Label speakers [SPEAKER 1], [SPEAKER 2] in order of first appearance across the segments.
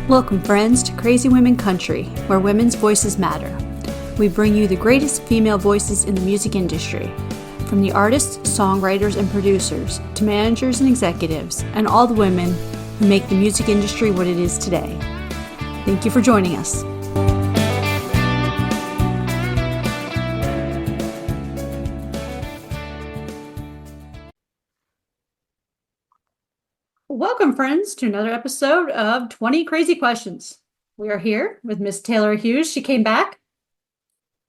[SPEAKER 1] Welcome, friends, to Crazy Women Country, where women's voices matter. We bring you the greatest female voices in the music industry, from the artists, songwriters, and producers, to managers and executives, and all the women who make the music industry what it is today. Thank you for joining us. Welcome, friends, to another episode of 20 Crazy Questions. We are here with Miss Taylor Hughes. She came back.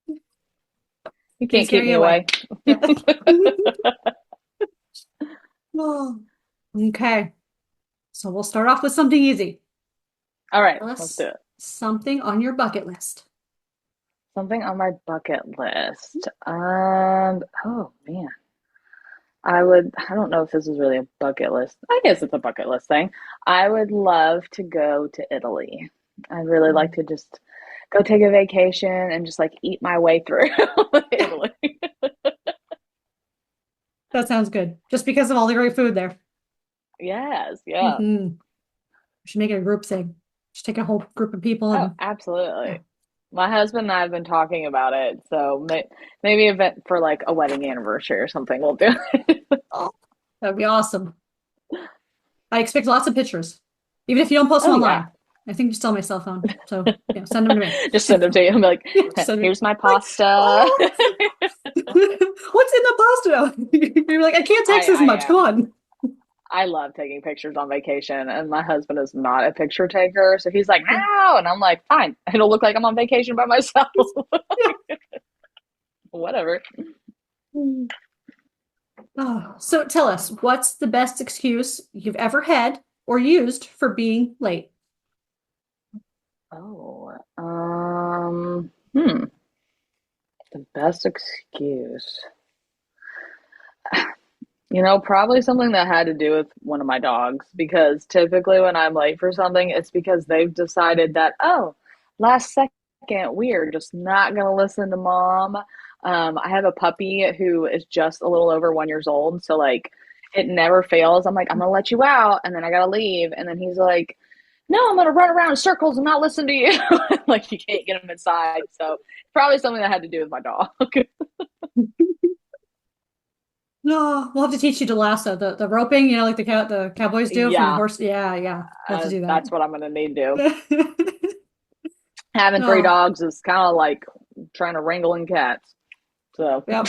[SPEAKER 2] You can't keep me away.
[SPEAKER 1] Yeah. Oh, okay. So we'll start off with something easy.
[SPEAKER 2] All right, let's do it.
[SPEAKER 1] Something on your bucket list.
[SPEAKER 2] Something on my bucket list. Oh man. I don't know if this is really a bucket list. I guess it's a bucket list thing. I would love to go to Italy. I'd really like to just go take a vacation and just like eat my way through Italy.
[SPEAKER 1] That sounds good. Just because of all the great food there.
[SPEAKER 2] Yes, yeah.
[SPEAKER 1] We should make it a group thing. Just take a whole group of people.
[SPEAKER 2] Oh, absolutely. My husband and I have been talking about it, so maybe event for like a wedding anniversary or something. We'll do it.
[SPEAKER 1] Oh, that'd be awesome. I expect lots of pictures, even if you don't post them online. Yeah. I think you still have my cell phone, so send them to me.
[SPEAKER 2] Just send them to you. I'm like, here's my pasta.
[SPEAKER 1] What's in the pasta? You're like, I can't text as much. Come on.
[SPEAKER 2] I love taking pictures on vacation, and my husband is not a picture taker, so he's like, no, and I'm like, fine, it'll look like I'm on vacation by myself. Whatever.
[SPEAKER 1] Oh, so tell us, what's the best excuse you've ever had or used for being late?
[SPEAKER 2] The best excuse. Probably something that had to do with one of my dogs, because typically when I'm late for something, it's because they've decided that, last second, we are just not going to listen to mom. I have a puppy who is just a little over 1 year old. So like it never fails. I'm like, I'm going to let you out. And then I got to leave. And then he's like, no, I'm going to run around in circles and not listen to you. Like you can't get him inside. So probably something that had to do with my dog.
[SPEAKER 1] No, we'll have to teach you to lasso the roping, like the cowboys do from the horse. Yeah. We'll have to do that.
[SPEAKER 2] That's what I'm gonna need to do. Having 3 dogs is kind of like trying to wrangle in cats. So
[SPEAKER 1] yep.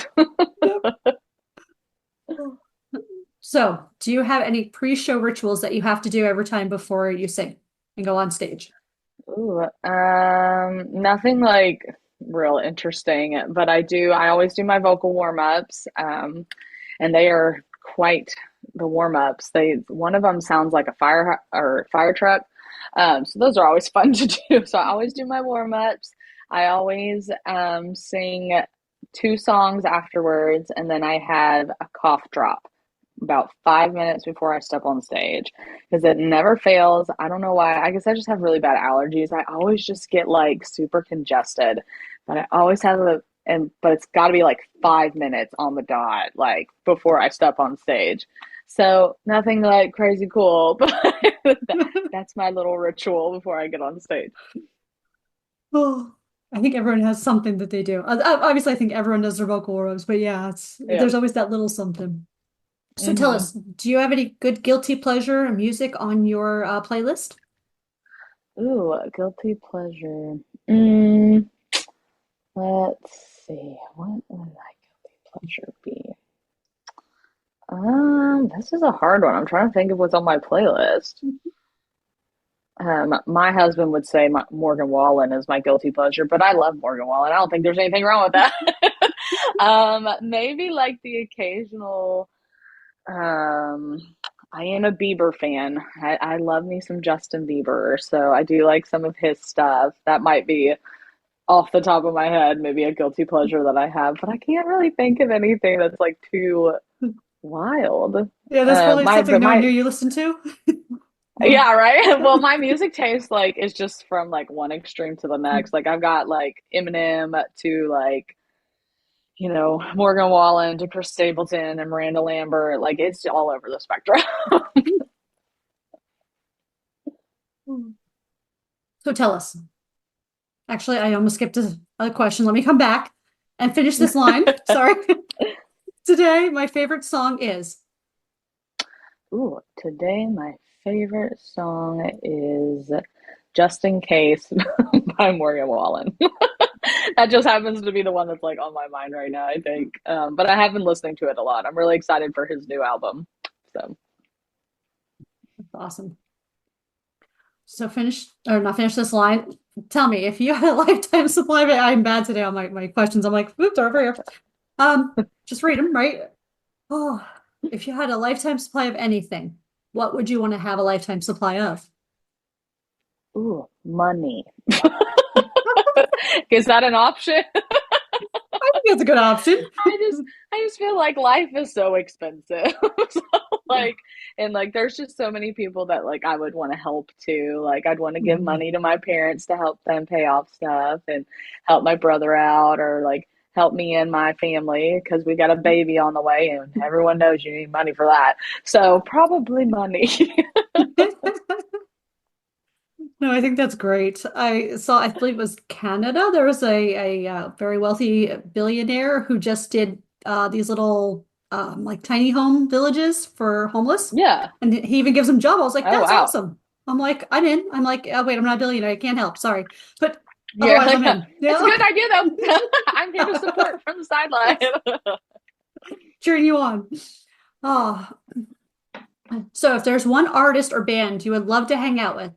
[SPEAKER 1] So, do you have any pre-show rituals that you have to do every time before you sing and go on stage?
[SPEAKER 2] Ooh, nothing like real interesting, but I always do my vocal warm-ups. And they are quite the warm-ups. One of them sounds like a fire truck. So those are always fun to do. So I always do my warm-ups. I always sing 2 songs afterwards, and then I have a cough drop about 5 minutes before I step on stage, because it never fails. I don't know why. I guess I just have really bad allergies. I always just get like super congested, but I always have but it's got to be like 5 minutes on the dot, like before I step on stage. So nothing like crazy cool, but that's my little ritual before I get on stage.
[SPEAKER 1] Oh, I think everyone has something that they do. Obviously, I think everyone does their vocal warm-ups, but there's always that little something. So tell us, do you have any good guilty pleasure music on your playlist?
[SPEAKER 2] Ooh, guilty pleasure. Let's see. What would my guilty pleasure be? This is a hard one. I'm trying to think of what's on my playlist. My husband would say Morgan Wallen is my guilty pleasure, but I love Morgan Wallen. I don't think there's anything wrong with that. Maybe like the occasional. I am a Bieber fan. I love me some Justin Bieber, so I do like some of his stuff. That might be off the top of my head, maybe a guilty pleasure that I have, but I can't really think of anything that's like too wild.
[SPEAKER 1] Yeah, that's probably something no one knew you listened to.
[SPEAKER 2] Yeah, right. Well, my music taste is just from like one extreme to the next. Like I've got like Eminem to like Morgan Wallen to Chris Stapleton and Miranda Lambert. Like it's all over the spectrum.
[SPEAKER 1] So tell us. Actually, I almost skipped a question. Let me come back and finish this line. Sorry. Today, my favorite song is.
[SPEAKER 2] Ooh, today my favorite song is Just in Case by Morgan Wallen. That just happens to be the one that's like on my mind right now, I think. But I have been listening to it a lot. I'm really excited for his new album. So,
[SPEAKER 1] Awesome. So finish or not finish this line. Tell me if you had a lifetime supply of it. I'm bad today on my questions. I'm like, oops, over here. Just read them, right? Oh, if you had a lifetime supply of anything, what would you want to have a lifetime supply of?
[SPEAKER 2] ooh, money. Is that an option?
[SPEAKER 1] I think that's a good option.
[SPEAKER 2] I just I just feel like life is so expensive. So
[SPEAKER 1] Yeah.
[SPEAKER 2] like and like there's just so many people that like I would want to help too. Like I'd want to give
[SPEAKER 1] Mhm.
[SPEAKER 2] money to my parents to help them pay off stuff and help my brother out or like help me and my family because we got a baby on the way and everyone knows you need money for that. So probably money.
[SPEAKER 1] No, I think that's great. I saw, I believe it was Canada. There was a very wealthy billionaire who just did these little like tiny home villages for homeless,
[SPEAKER 2] Yeah.
[SPEAKER 1] and he even gives them job. I was like,
[SPEAKER 2] Oh
[SPEAKER 1] that's
[SPEAKER 2] wow.
[SPEAKER 1] awesome. I'm like, I'm in. I'm like, oh wait, I'm not a billionaire. I can't help. Sorry, but
[SPEAKER 2] Yeah,
[SPEAKER 1] otherwise,
[SPEAKER 2] like
[SPEAKER 1] I'm in.
[SPEAKER 2] it's a
[SPEAKER 1] Yeah,
[SPEAKER 2] good idea though. I'm here to support from the sideline.
[SPEAKER 1] cheering you on. Oh, so if there's one artist or band you would love to hang out with,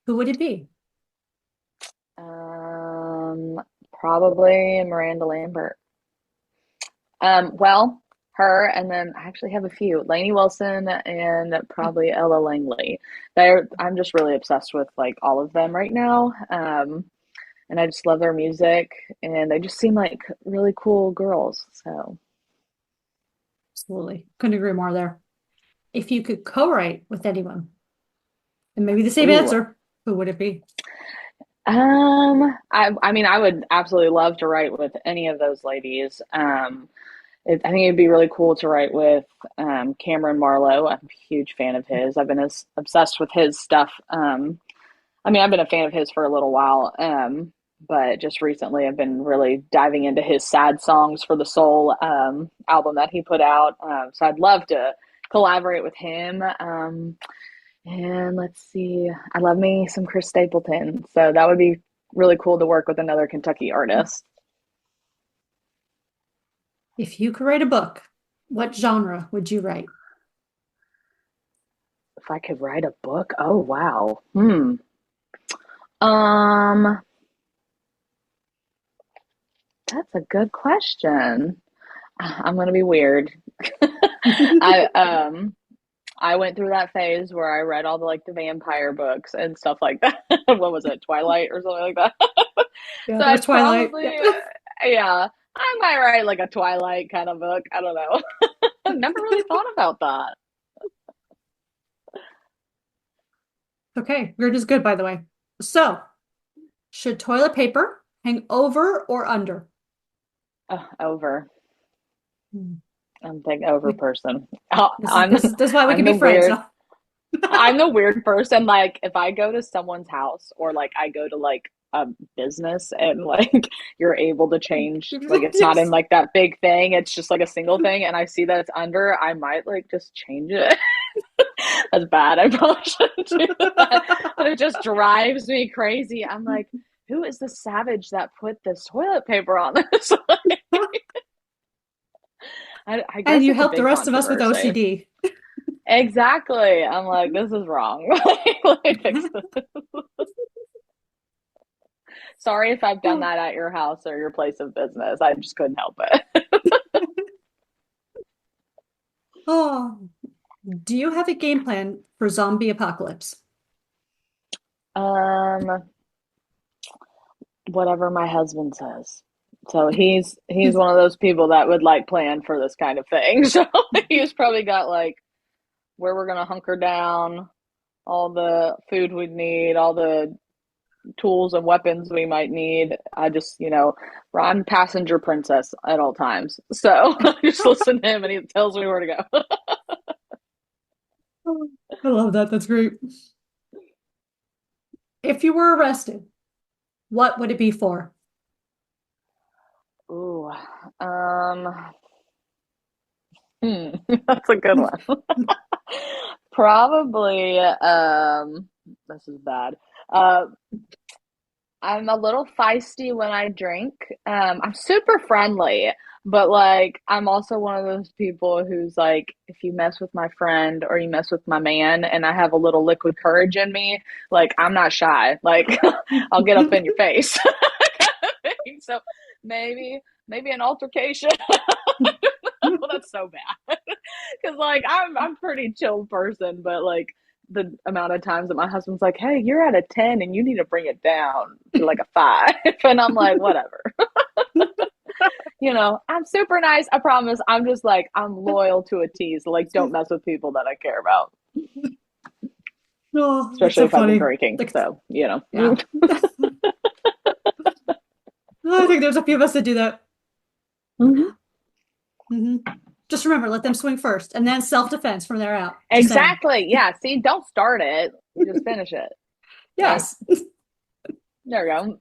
[SPEAKER 1] who would it be?
[SPEAKER 2] Um, Probably Miranda Lambert. Well, her, and then I actually have a few. Lainey Wilson and probably Ella Langley. I'm just really obsessed with like all of them right now. And I just love their music, and they just seem like really cool girls. So,
[SPEAKER 1] Absolutely, couldn't agree more there. If you could co-write with anyone, and maybe the same
[SPEAKER 2] ooh,
[SPEAKER 1] answer, who would it be?
[SPEAKER 2] I mean, I would absolutely love to write with any of those ladies. I think it'd be really cool to write with Cameron Marlowe. I'm a huge fan of his. I've been obsessed with his stuff. I mean, I've been a fan of his for a little while, but just recently I've been really diving into his Sad Songs for the Soul album that he put out. So I'd love to collaborate with him. And let's see, I love me some Chris Stapleton. So that would be really cool to work with another Kentucky artist.
[SPEAKER 1] If you could write a book, what genre would you write?
[SPEAKER 2] If I could write a book, oh wow. Um, that's a good question. I'm gonna be weird. I I went through that phase where I read all the vampire books and stuff like that. What was it, Twilight or something like that?
[SPEAKER 1] Yeah,
[SPEAKER 2] So
[SPEAKER 1] there's
[SPEAKER 2] I'd
[SPEAKER 1] Twilight.
[SPEAKER 2] probably,
[SPEAKER 1] Yep.
[SPEAKER 2] yeah, I might write like a Twilight kind of book. I don't know. I've never really thought about that.
[SPEAKER 1] Okay, yours is good, by the way. So, should toilet paper hang over or under?
[SPEAKER 2] Over.
[SPEAKER 1] Hmm.
[SPEAKER 2] I'm a big over
[SPEAKER 1] We,
[SPEAKER 2] person.
[SPEAKER 1] this is
[SPEAKER 2] I'm
[SPEAKER 1] this is why we
[SPEAKER 2] I'm
[SPEAKER 1] can
[SPEAKER 2] the
[SPEAKER 1] be friends.
[SPEAKER 2] weird
[SPEAKER 1] No?
[SPEAKER 2] I'm the weird person. Like if I go to someone's house or like I go to like a business and like you're able to change, like it's not in
[SPEAKER 1] Yes.
[SPEAKER 2] like that big thing, it's just like a single thing, and I see that it's under, I might like just change it. That's bad. I probably shouldn't do that. But it just drives me crazy. I'm like, who is the savage that put this toilet paper on this? I
[SPEAKER 1] And
[SPEAKER 2] guess
[SPEAKER 1] you
[SPEAKER 2] it's a
[SPEAKER 1] help the
[SPEAKER 2] big
[SPEAKER 1] rest of us with
[SPEAKER 2] controversy.
[SPEAKER 1] OCD.
[SPEAKER 2] Exactly. I'm like, this is wrong. Let me fix this. Sorry if I've done that at your house or your place of business. I just couldn't help it.
[SPEAKER 1] Oh, do you have a game plan for zombie apocalypse?
[SPEAKER 2] Um, Whatever my husband says. So he's one of those people that would like plan for this kind of thing. So he's probably got like where we're gonna hunker down, all the food we'd need, all the tools and weapons we might need. I just, I'm passenger princess at all times. So I just listen to him and he tells me where to go.
[SPEAKER 1] I love that. That's great. If you were arrested, what would it be for?
[SPEAKER 2] Ooh, that's a good one. Probably, this is bad. Uh, I'm a little feisty when I drink. I'm super friendly, but like I'm also one of those people who's like, if you mess with my friend or you mess with my man and I have a little liquid courage in me, like I'm not shy. Like I'll get up in your face. So maybe an altercation. Well, that's so bad. Because like I'm pretty chill person, but like the amount of times that my husband's like, "Hey, you're at a 10 and you need to bring it down to like a 5." And I'm like, "Whatever." I'm super nice. I promise. I'm just like I'm loyal to a T. So like don't mess with people that I care about,
[SPEAKER 1] Oh, that's
[SPEAKER 2] especially
[SPEAKER 1] so
[SPEAKER 2] if I've been
[SPEAKER 1] funny.
[SPEAKER 2] drinking.
[SPEAKER 1] Like,
[SPEAKER 2] So,
[SPEAKER 1] yeah. I think there's a few of us that do that.
[SPEAKER 2] Mhm.
[SPEAKER 1] Hmm. Just remember, let them swing first, and then self-defense from there out. Just saying.
[SPEAKER 2] Exactly. Yeah. See, don't start it. Just finish it. Right.
[SPEAKER 1] Yes.
[SPEAKER 2] There we go.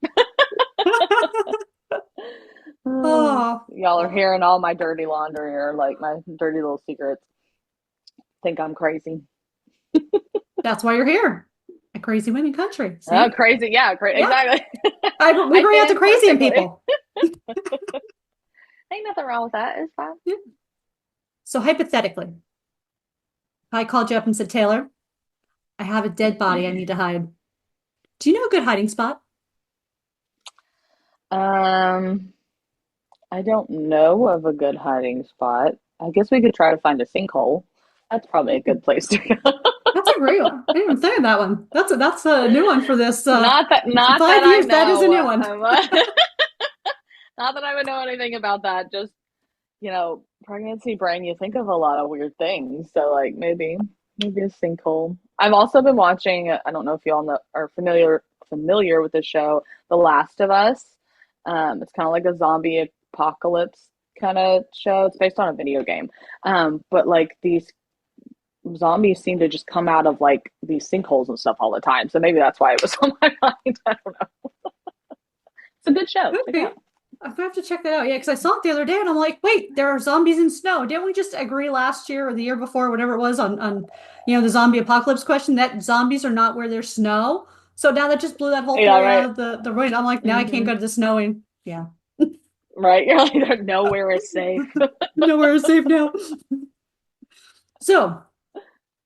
[SPEAKER 1] Oh,
[SPEAKER 2] Y'all are hearing all my dirty laundry or like my dirty little secrets. Think I'm crazy.
[SPEAKER 1] that's why you're here. A crazy women country.
[SPEAKER 2] Oh,
[SPEAKER 1] See?
[SPEAKER 2] crazy. Yeah,
[SPEAKER 1] Yeah.
[SPEAKER 2] exactly.
[SPEAKER 1] We
[SPEAKER 2] I
[SPEAKER 1] bring
[SPEAKER 2] fit
[SPEAKER 1] out the
[SPEAKER 2] in
[SPEAKER 1] crazy in
[SPEAKER 2] perfectly.
[SPEAKER 1] people.
[SPEAKER 2] Ain't nothing wrong with that. It's fine.
[SPEAKER 1] Yeah. So hypothetically, I called you up and said, Taylor, I have a dead body I need to hide. Do you know a good hiding spot?
[SPEAKER 2] Um, I don't know of a good hiding spot. I guess we could try to find a sinkhole. That's probably a good place to go.
[SPEAKER 1] That's a great one. I didn't even think of that one. That's a new one for this for
[SPEAKER 2] Not that
[SPEAKER 1] five
[SPEAKER 2] I
[SPEAKER 1] years. That is a
[SPEAKER 2] know.
[SPEAKER 1] new one.
[SPEAKER 2] Not that I would know anything about that. Just pregnancy brain, you think of a lot of weird things. So like maybe a sinkhole. I've also been watching, I don't know if you all know are familiar with the show, The Last of Us. It's kind of like a zombie apocalypse kind of show. It's based on a video game. But like these zombies seem to just come out of like these sinkholes and stuff all the time. So maybe that's why it was on my mind. I don't know. It's a good show.
[SPEAKER 1] Could
[SPEAKER 2] Check it
[SPEAKER 1] be.
[SPEAKER 2] out.
[SPEAKER 1] I'm gonna have to check that out. Yeah, because I saw it the other day and I'm like, wait, there are zombies in snow. Didn't we just agree last year or the year before, whatever it was, on the zombie apocalypse question that zombies are not where there's snow? So now that just blew that whole
[SPEAKER 2] Yeah,
[SPEAKER 1] theory out
[SPEAKER 2] right.
[SPEAKER 1] of the room. I'm like, now I can't
[SPEAKER 2] Hmm.
[SPEAKER 1] go to the snowing. Yeah.
[SPEAKER 2] Right. You're like, nowhere is safe.
[SPEAKER 1] Nowhere is safe now. So,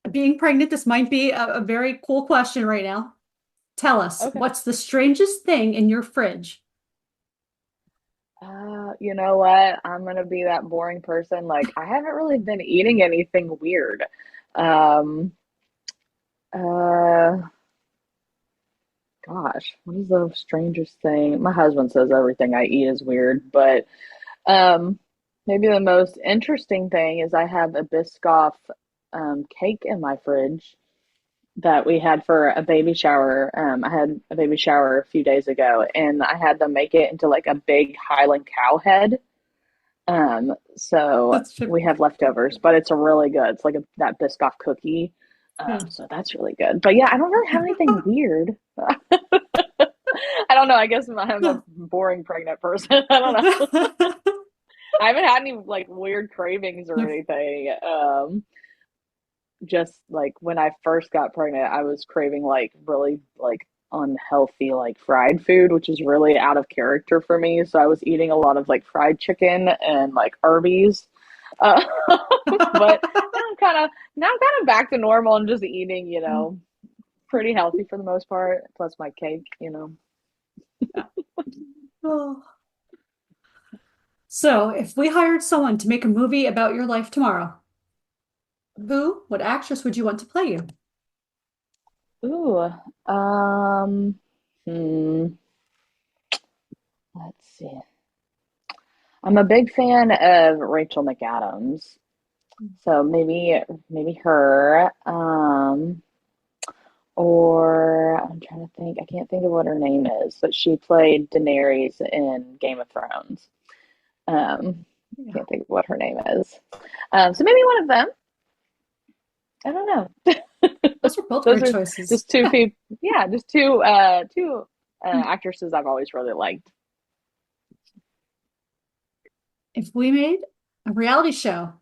[SPEAKER 1] being pregnant, this might be a very cool question right now. Tell us,
[SPEAKER 2] Okay.
[SPEAKER 1] what's the strangest thing in your fridge?
[SPEAKER 2] You know what? I'm gonna be that boring person. Like, I haven't really been eating anything weird. Um, uh, Gosh, what is the strangest thing? My husband says everything I eat is weird, but um, maybe the most interesting thing is I have a Biscoff cake in my fridge that we had for a baby shower. I had a baby shower a few days ago, and I had them make it into like a big Highland cow head. So
[SPEAKER 1] That's true.
[SPEAKER 2] we have leftovers, but it's a really good. It's like that Biscoff cookie.
[SPEAKER 1] Yeah.
[SPEAKER 2] So that's really good. But yeah, I don't really have anything weird. I don't know. I guess I'm a boring pregnant person. I don't know. I haven't had any like weird cravings or anything. Just like when I first got pregnant, I was craving like really like unhealthy like fried food, which is really out of character for me. So I was eating a lot of like fried chicken and like Arby's. Uh, but now I'm kind of back to normal and just eating, pretty healthy for the most part. Plus my cake.
[SPEAKER 1] Oh. So, if we hired someone to make a movie about your life tomorrow, what actress would you want to play you?
[SPEAKER 2] Ooh, um, hmm, let's see. I'm a big fan of Rachel McAdams. So maybe her. Or I'm trying to think. I can't think of what her name is, but she played Daenerys in Game of Thrones. Um,
[SPEAKER 1] Yeah.
[SPEAKER 2] can't think of what her name is. So maybe one of them. I don't know.
[SPEAKER 1] Those are both
[SPEAKER 2] Those
[SPEAKER 1] great
[SPEAKER 2] are
[SPEAKER 1] choices.
[SPEAKER 2] just two people. Yeah, just two actresses I've always really liked.
[SPEAKER 1] If we made a reality show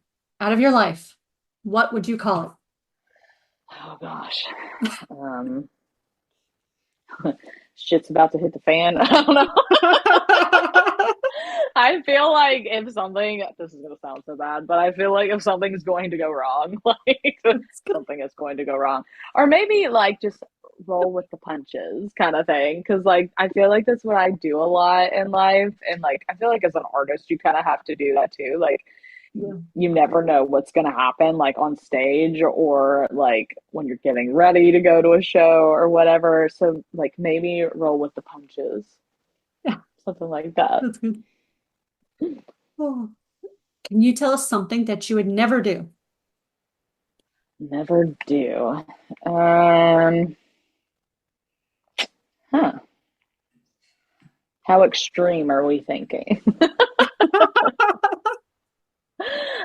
[SPEAKER 1] out of your life, what would you call
[SPEAKER 2] Oh gosh. Um, Shit's about to hit the fan. I don't know.
[SPEAKER 1] it?
[SPEAKER 2] I feel like if something, this is gonna sound so bad, but I feel like if something is going to go wrong, like
[SPEAKER 1] That's good.
[SPEAKER 2] something is going to go wrong, or maybe like just roll with the punches kind of thing. Because like I feel like that's what I do a lot in life, and like I feel like as an artist, you kind of have to do that too. Like
[SPEAKER 1] Yeah.
[SPEAKER 2] you never know what's going to happen, like on stage or like when you're getting ready to go to a show or whatever. So like maybe roll with the punches,
[SPEAKER 1] Yeah,
[SPEAKER 2] something like that.
[SPEAKER 1] that's good. Oh. Can you tell us something that you would never do?
[SPEAKER 2] Never do. Um, huh. How extreme are we thinking?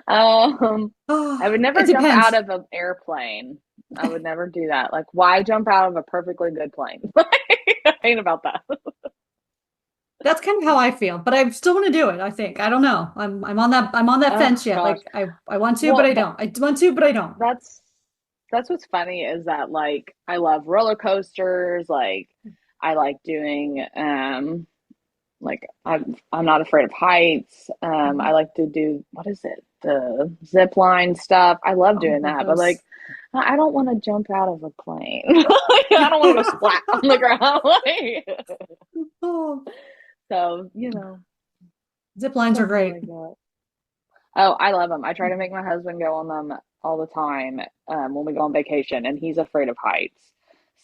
[SPEAKER 2] Um, I would
[SPEAKER 1] Oh,
[SPEAKER 2] never
[SPEAKER 1] it
[SPEAKER 2] jump out
[SPEAKER 1] depends.
[SPEAKER 2] of an airplane. I would never do that. Like, why jump out of a perfectly good plane? I ain't about that.
[SPEAKER 1] That's kind of how I feel, but I still want to do it, I think. I don't know. I'm on that fence
[SPEAKER 2] Oh
[SPEAKER 1] yet.
[SPEAKER 2] gosh.
[SPEAKER 1] Like I want to, but
[SPEAKER 2] Well,
[SPEAKER 1] I don't. I want to, but I don't.
[SPEAKER 2] that's that's what's funny is that like I love roller coasters. Like I like doing I'm not afraid of heights. I like to do what is it? The zip line stuff. I love
[SPEAKER 1] Oh,
[SPEAKER 2] doing
[SPEAKER 1] love
[SPEAKER 2] that. But
[SPEAKER 1] those.
[SPEAKER 2] like I don't want to jump out of a plane. I don't want to go splat on the ground.
[SPEAKER 1] Oh,
[SPEAKER 2] So,
[SPEAKER 1] zip lines are
[SPEAKER 2] something
[SPEAKER 1] great.
[SPEAKER 2] like that. Oh, I love them. I try to make my husband go on them all the time when we go on vacation, and he's afraid of heights.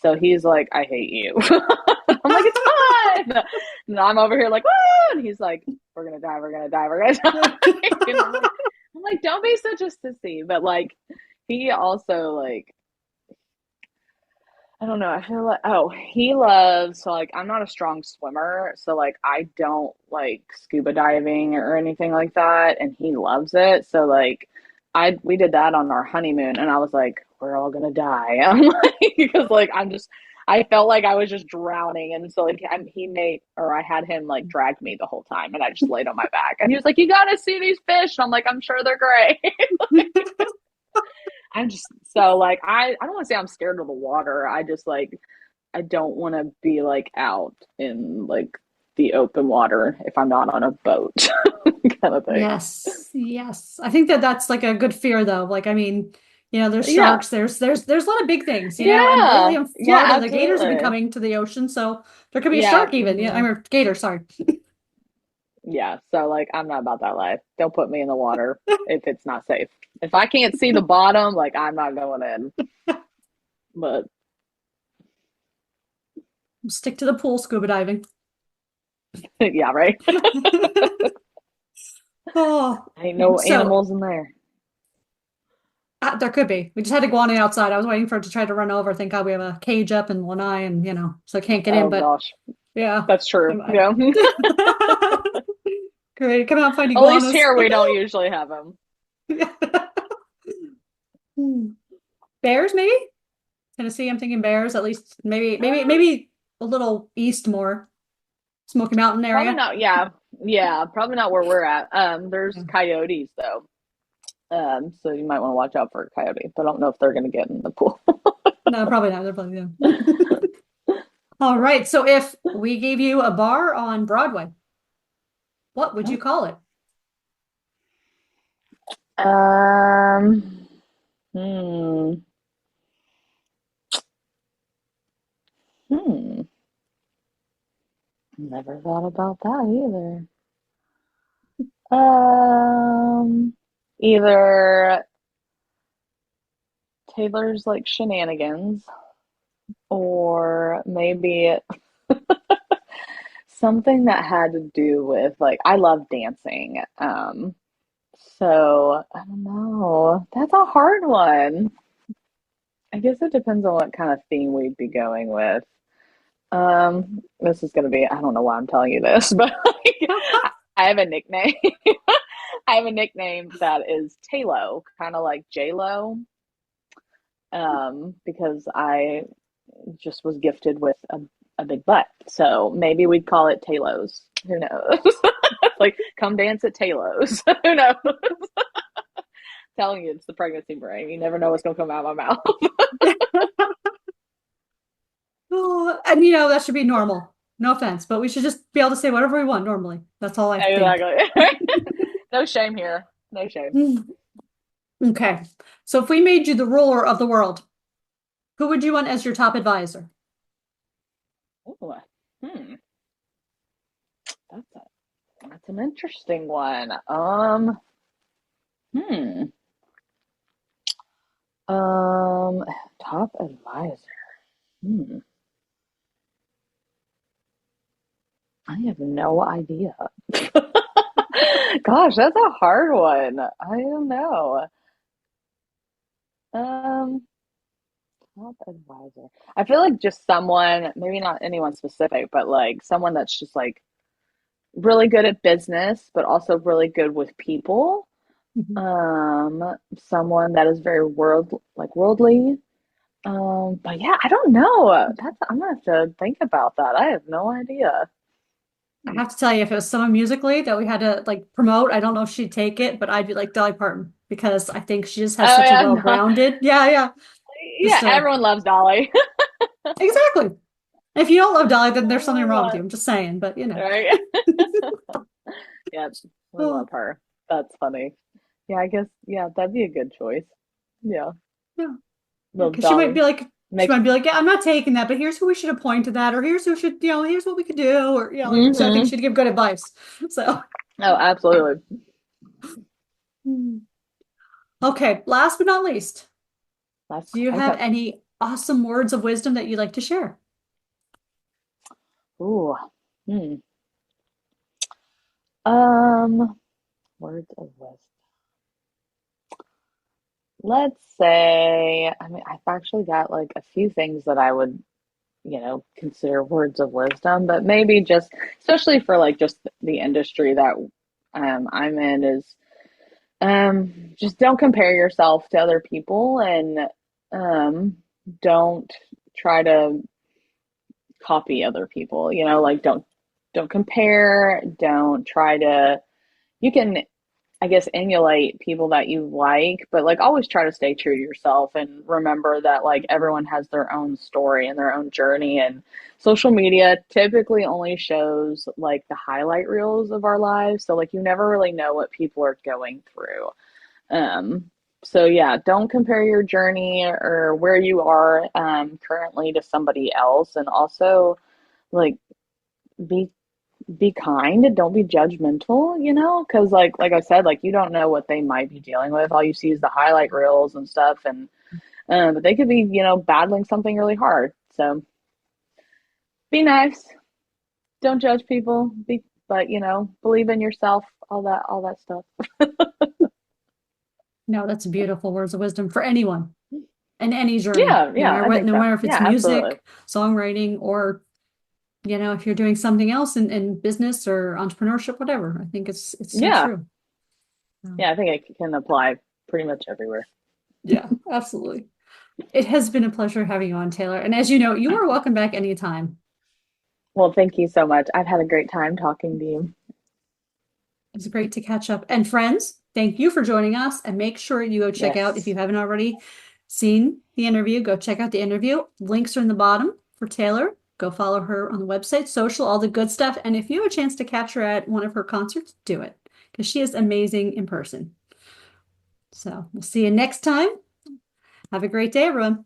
[SPEAKER 2] So he's like, I hate you. I'm like, it's fun. And I'm over here like, woo! And he's like, we're gonna die, we're gonna die, we're gonna die. And I'm like, don't be such a sissy. But like, he also like I don't know. I feel like he loves so like I'm not a strong swimmer, so like I don't like scuba diving or anything like that, and he loves it. So like we did that on our honeymoon, and I was like, we're all gonna die. I'm like because like I felt like I was just drowning, and so like I had him like drag me the whole time, and I just laid on my back, and he was like, you gotta see these fish, and I'm like, I'm sure they're great. I'm just so like I don't want to say I'm scared of the water. I just like I don't want to be like out in like the open water if I'm not on a boat kind of thing.
[SPEAKER 1] Yes, yes. I think that that's like a good fear though. Like, I mean, there's
[SPEAKER 2] Yeah.
[SPEAKER 1] sharks, there's a lot of big things, and lately
[SPEAKER 2] Yeah.
[SPEAKER 1] in
[SPEAKER 2] Yeah,
[SPEAKER 1] Florida, the gators have been
[SPEAKER 2] absolutely.
[SPEAKER 1] coming to the ocean, so there could be a
[SPEAKER 2] Yeah.
[SPEAKER 1] shark even. Yeah, I
[SPEAKER 2] Hmm.
[SPEAKER 1] mean, gator, sorry.
[SPEAKER 2] Yeah. So like I'm not about that life. Don't put me in the water if it's not safe. If I can't see the bottom, like I'm not going in. But
[SPEAKER 1] Stick to the pool scuba diving.
[SPEAKER 2] yeah, right.
[SPEAKER 1] Oh,
[SPEAKER 2] Ain't no
[SPEAKER 1] so
[SPEAKER 2] animals in there.
[SPEAKER 1] there could be. We just had iguana outside. I was waiting for it to try to run over. Thank God we have a cage up in Lanai, and so it can't get in.
[SPEAKER 2] Oh
[SPEAKER 1] But
[SPEAKER 2] gosh.
[SPEAKER 1] yeah,
[SPEAKER 2] That's true.
[SPEAKER 1] I-
[SPEAKER 2] Yeah.
[SPEAKER 1] great. Come out and find
[SPEAKER 2] At least
[SPEAKER 1] iguanas.
[SPEAKER 2] here we don't usually have them.
[SPEAKER 1] Bears, maybe Tennessee. I'm thinking bears. At least
[SPEAKER 2] Uh,
[SPEAKER 1] maybe a little east more, Smoky Mountain
[SPEAKER 2] Probably
[SPEAKER 1] area.
[SPEAKER 2] not. Yeah, yeah, probably not where we're at. There's
[SPEAKER 1] Yeah.
[SPEAKER 2] coyotes though. So you might want to watch out for a coyote. But I don't know if they're going to get in the pool.
[SPEAKER 1] No, probably not. They're probably yeah. All right. So if we gave you a bar on Broadway, what would you call it?
[SPEAKER 2] um, hmm, hmm. Never thought about that either. Either Taylor's like shenanigans, or maybe something that had to do with like I love dancing. So I don't know. That's a hard one. I guess it depends on what kind of theme we'd be going with. This is gonna be, I don't know why I'm telling you this, but like, I have a nickname. I have a nickname that is Taylo, kind of like J-Lo. because I just was gifted with a big butt. So maybe we'd call it Taylor's. Who knows? Like, come dance at Taylor's. Who knows? Telling you, it's the pregnancy brain. You never know what's going to come out of my mouth.
[SPEAKER 1] Oh, and that should be normal. No offense, but we should just be able to say whatever we want normally. That's all I think.
[SPEAKER 2] Exactly. No shame here. No shame.
[SPEAKER 1] Okay. So if we made you the ruler of the world, who would you want as your top advisor?
[SPEAKER 2] Ooh, That's an interesting one. Top advisor. I have no idea. Gosh, that's a hard one. I don't know. Top advisor. I feel like just someone, maybe not anyone specific, but like someone that's just like really good at business, but also really good with people. Someone that is very worldly. But yeah, I don't know. I'm gonna have to think about that. I have no idea.
[SPEAKER 1] I have to tell you, if it was someone musically that we had to like promote, I don't know if she'd take it, but I'd be like Dolly Parton, because I think she just has such a well-rounded. Yeah.
[SPEAKER 2] Everyone loves Dolly.
[SPEAKER 1] Exactly. If you don't love Dolly, then there's something wrong with you. I'm just saying, but
[SPEAKER 2] Right? Yeah, I love her. That's funny. Yeah, I guess, that'd be a good choice. Yeah.
[SPEAKER 1] Because she might be like, yeah, I'm not taking that, but here's who we should appoint to that, or here's who should, here's what we could do, or so I think she'd give good advice. So.
[SPEAKER 2] Oh, absolutely.
[SPEAKER 1] Okay, last but not least, do you have any awesome words of wisdom that you'd like to share?
[SPEAKER 2] Ooh. Words of wisdom. Let's say, I've actually got like a few things that I would, consider words of wisdom, but maybe just, especially for like just the industry that I'm in, is just don't compare yourself to other people, and don't try to copy other people, like don't compare, don't try to, you can, I guess, emulate people that you like, but like always try to stay true to yourself, and remember that like everyone has their own story and their own journey, and social media typically only shows like the highlight reels of our lives. So like you never really know what people are going through. So yeah, don't compare your journey or where you are currently to somebody else, and also like be kind and don't be judgmental, because like I said, like you don't know what they might be dealing with. All you see is the highlight reels and stuff, and but they could be battling something really hard. So be nice, don't judge people, but believe in yourself, all that stuff.
[SPEAKER 1] No, that's beautiful words of wisdom for anyone in any journey.
[SPEAKER 2] No
[SPEAKER 1] matter if it's music,
[SPEAKER 2] absolutely.
[SPEAKER 1] Songwriting, or if you're doing something else in business or entrepreneurship, whatever. I think it's so true.
[SPEAKER 2] Yeah, I think it can apply pretty much everywhere.
[SPEAKER 1] Yeah, absolutely. It has been a pleasure having you on, Taylor. And as you know, you are welcome back anytime.
[SPEAKER 2] Well, thank you so much. I've had a great time talking to you.
[SPEAKER 1] It was great to catch up. And friends, thank you for joining us. And make sure you go check out, if you haven't already seen the interview, go check out the interview. Links are in the bottom for Taylor. Go follow her on the website, social, all the good stuff. And if you have a chance to catch her at one of her concerts, do it, because she is amazing in person. So we'll see you next time. Have a great day, everyone.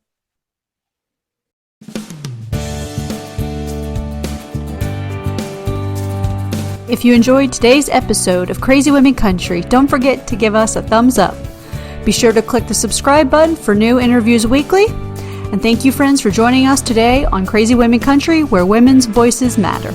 [SPEAKER 1] If you enjoyed today's episode of Crazy Women Country, don't forget to give us a thumbs up. Be sure to click the subscribe button for new interviews weekly. And thank you, friends, for joining us today on Crazy Women Country, where women's voices matter.